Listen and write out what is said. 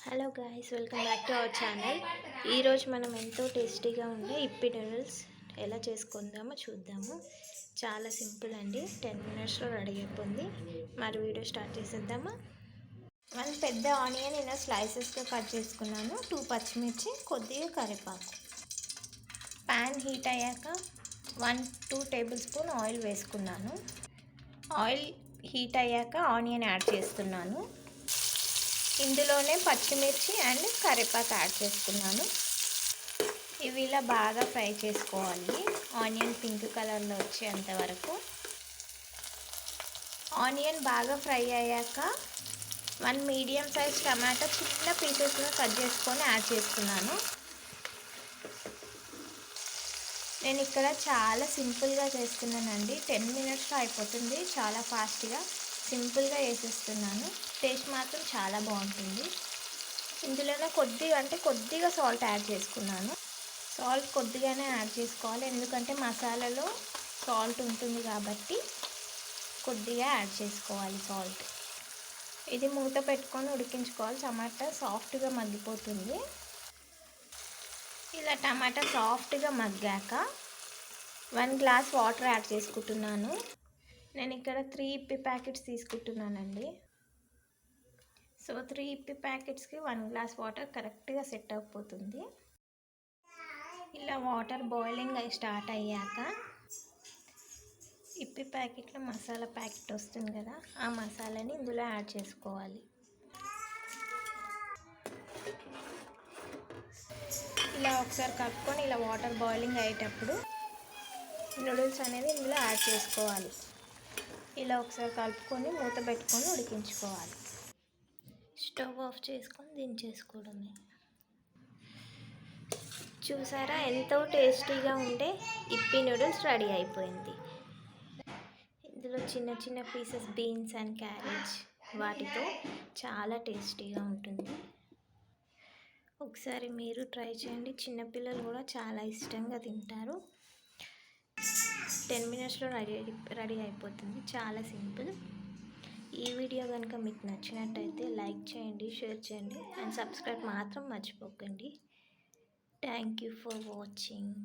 Hello guys, welcome back to our channel. ఈరోజు మనం ఎంతో టేస్టీగా ఉండే ఇప్పి నూడిల్స్ ఎలా చేసుకుందామో చూద్దాము. చాలా సింపుల్ అండి, 10 మినిట్స్లో రెడీ అయిపోయింది. మరి వీడియో స్టార్ట్ చేసేద్దామా. 1 పెద్ద ఆనియన్ ఇలా స్లైసెస్గా కట్ చేసుకున్నాను. 2 పచ్చిమిర్చి, కొద్దిగా కరివేపాకు. ప్యాన్ హీట్ అయ్యాక 1-2 టేబుల్ స్పూన్ ఆయిల్ వేసుకున్నాను. ఆయిల్ హీట్ అయ్యాక ఆనియన్ యాడ్ చేస్తున్నాను. ఇందులోనే పచ్చిమిర్చి అండ్ కరివేపాకు యాడ్ చేసుకున్నాను. ఇవి ఇలా బాగా ఫ్రై చేసుకోవాలి, ఆనియన్ పింక్ కలర్లో వచ్చేంత వరకు. ఆనియన్ బాగా ఫ్రై అయ్యాక 1 మీడియం సైజ్ టమాటా చిన్న పీసెస్గా కట్ చేసుకొని యాడ్ చేసుకున్నాను. నేను ఇక్కడ చాలా సింపుల్గా చేస్తున్నానండి, 10 మినిట్స్లో అయిపోతుంది. చాలా ఫాస్ట్గా సింపుల్గా వేసేస్తున్నాను. టేస్ట్ మాత్రం చాలా బాగుంటుంది. ఇందులోనే కొద్దిగా సాల్ట్ యాడ్ చేసుకున్నాను. సాల్ట్ కొద్దిగానే యాడ్ చేసుకోవాలి, ఎందుకంటే మసాలాలో సాల్ట్ ఉంటుంది కాబట్టి కొద్దిగా యాడ్ చేసుకోవాలి సాల్ట్. ఇది మూత పెట్టుకొని ఉడికించుకోవాలి. టమాటా సాఫ్ట్గా మగ్గిపోతుంది. ఇలా టమాటా సాఫ్ట్గా మగ్గాక 1 గ్లాస్ వాటర్ యాడ్ చేసుకుంటున్నాను. నేను ఇక్కడ 3 ఇప్పి ప్యాకెట్స్ తీసుకుంటున్నానండి. సో 3 ఇప్పి ప్యాకెట్స్కి 1 గ్లాస్ వాటర్ కరెక్ట్గా సెట్ అయిపోతుంది. ఇలా వాటర్ బాయిలింగ్ అయి స్టార్ట్ అయ్యాక ఇప్పి ప్యాకెట్లో మసాలా ప్యాకెట్ వస్తుంది కదా, ఆ మసాలాని ఇందులో యాడ్ చేసుకోవాలి. ఇలా ఒకసారి కలుపుకొని ఇలా వాటర్ బాయిలింగ్ అయ్యేటప్పుడు నూడిల్స్ అనేది ఇందులో యాడ్ చేసుకోవాలి. ఇలా ఒకసారి కలుపుకొని మూత పెట్టుకొని ఉడికించుకోవాలి. స్టవ్ ఆఫ్ చేసుకొని దించేసుకోవడమే. చూసారా, ఎంతో టేస్టీగా ఉండే ఇప్పి నూడిల్స్ రెడీ అయిపోయింది. ఇందులో చిన్న చిన్న పీసెస్ బీన్స్ అండ్ క్యారెట్, వాటితో చాలా టేస్టీగా ఉంటుంది. ఒకసారి మీరు ట్రై చేయండి, చిన్నపిల్లలు కూడా చాలా ఇష్టంగా తింటారు. 10 మినిట్స్లో రెడీ అయిపోతుంది. చాలా సింపుల్. ఈ వీడియో కనుక మీకు నచ్చినట్టయితే లైక్ చేయండి, షేర్ చేయండి అండ్ సబ్స్క్రైబ్ మాత్రం మర్చిపోకండి. Thank you for watching.